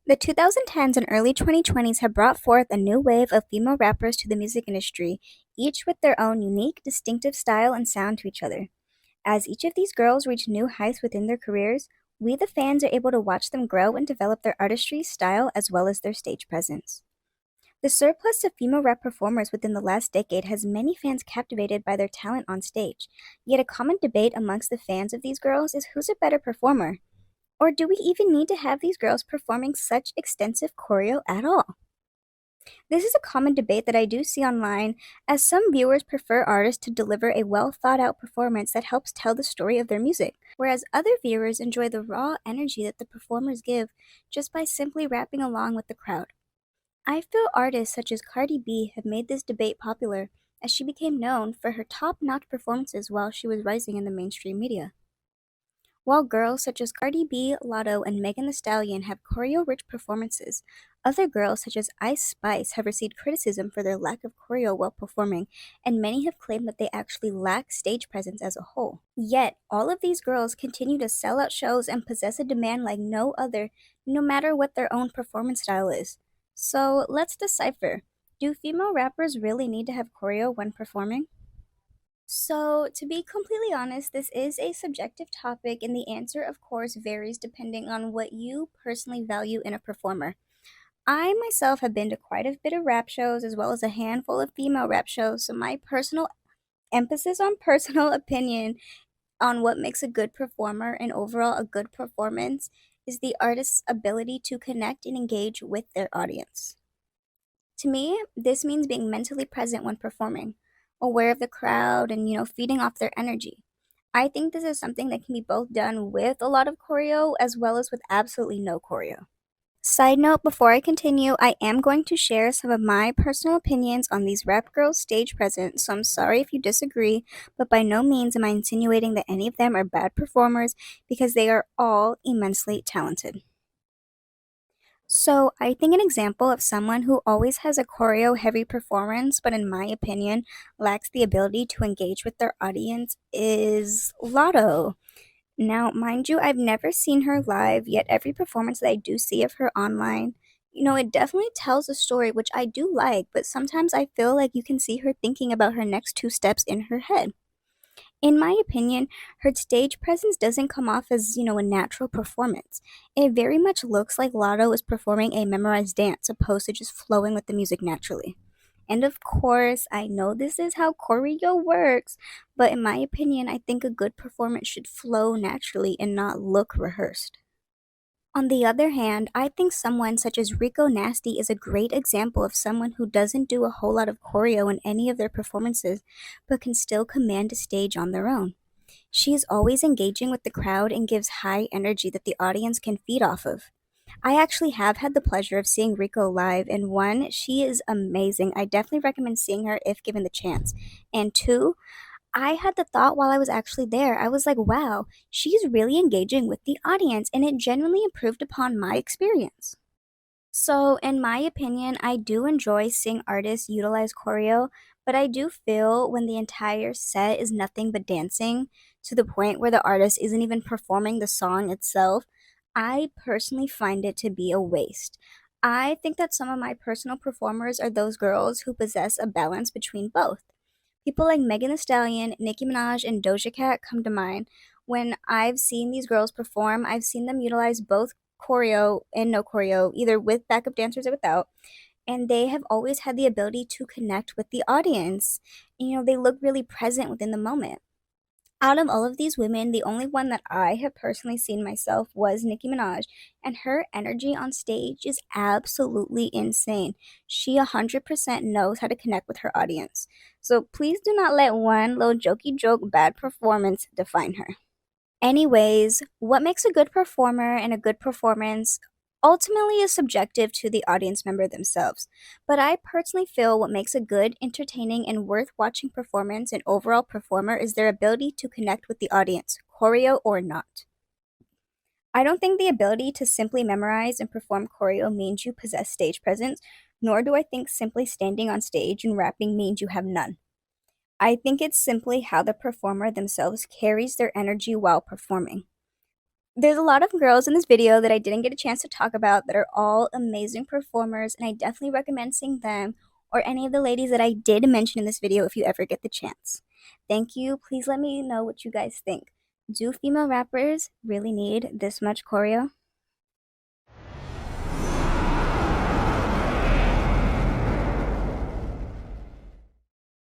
The 2010s and early 2020s have brought forth a new wave of female rappers to the music industry, each with their own unique, distinctive style and sound to each other. As each of these girls reach new heights within their careers, we the fans are able to watch them grow and develop their artistry, style, as well as their stage presence. The surplus of female rap performers within the last decade has many fans captivated by their talent on stage. Yet a common debate amongst the fans of these girls is who's a better performer. Or do we even need to have these girls performing such extensive choreo at all? This is a common debate that I do see online, as some viewers prefer artists to deliver a well thought out performance that helps tell the story of their music, whereas other viewers enjoy the raw energy that the performers give just by simply rapping along with the crowd. I feel artists such as Cardi B have made this debate popular, as she became known for her top notch performances while she was rising in the mainstream media. While girls such as Cardi B, Latto, and Megan Thee Stallion have choreo-rich performances, other girls such as Ice Spice have received criticism for their lack of choreo while performing, and many have claimed that they actually lack stage presence as a whole. Yet, all of these girls continue to sell out shows and possess a demand like no other, no matter what their own performance style is. So, let's decipher. Do female rappers really need to have choreo when performing? So, to be completely honest, this is a subjective topic, and the answer, of course, varies depending on what you personally value in a performer. I myself have been to quite a bit of rap shows as well as a handful of female rap shows, so my personal emphasis on personal opinion on what makes a good performer and overall a good performance is the artist's ability to connect and engage with their audience. To me, this means being mentally present when performing, aware of the crowd and, feeding off their energy. I think this is something that can be both done with a lot of choreo as well as with absolutely no choreo. Side note, before I continue, I am going to share some of my personal opinions on these rap girls' stage presence, so I'm sorry if you disagree, but by no means am I insinuating that any of them are bad performers because they are all immensely talented. So, I think an example of someone who always has a choreo heavy performance, but in my opinion, lacks the ability to engage with their audience is Lotto. Now, mind you, I've never seen her live, yet every performance that I do see of her online, it definitely tells a story, which I do like, but sometimes I feel like you can see her thinking about her next two steps in her head. In my opinion, her stage presence doesn't come off as, a natural performance. It very much looks like Lotto is performing a memorized dance opposed to just flowing with the music naturally. And of course, I know this is how choreo works, but in my opinion, I think a good performance should flow naturally and not look rehearsed. On the other hand, I think someone such as Rico Nasty is a great example of someone who doesn't do a whole lot of choreo in any of their performances, but can still command a stage on their own. She is always engaging with the crowd and gives high energy that the audience can feed off of. I actually have had the pleasure of seeing Rico live, and one, she is amazing. I definitely recommend seeing her if given the chance. And two, I had the thought while I was actually there. I was like, wow, she's really engaging with the audience, and it genuinely improved upon my experience. So, in my opinion, I do enjoy seeing artists utilize choreo, but I do feel when the entire set is nothing but dancing to the point where the artist isn't even performing the song itself, I personally find it to be a waste. I think that some of my personal performers are those girls who possess a balance between both. People like Megan Thee Stallion, Nicki Minaj, and Doja Cat come to mind. When I've seen these girls perform, I've seen them utilize both choreo and no choreo, either with backup dancers or without, and they have always had the ability to connect with the audience. They look really present within the moment. Out of all of these women, the only one that I have personally seen myself was Nicki Minaj, and her energy on stage is absolutely insane. She 100% knows how to connect with her audience. So please do not let one little jokey joke bad performance define her. Anyways, what makes a good performer and a good performance ultimately is subjective to the audience member themselves. But I personally feel what makes a good, entertaining, and worth watching performance and overall performer is their ability to connect with the audience, choreo or not. I don't think the ability to simply memorize and perform choreo means you possess stage presence, nor do I think simply standing on stage and rapping means you have none. I think it's simply how the performer themselves carries their energy while performing. There's a lot of girls in this video that I didn't get a chance to talk about that are all amazing performers, and I definitely recommend seeing them or any of the ladies that I did mention in this video if you ever get the chance. Thank you. Please let me know what you guys think. Do female rappers really need this much choreo?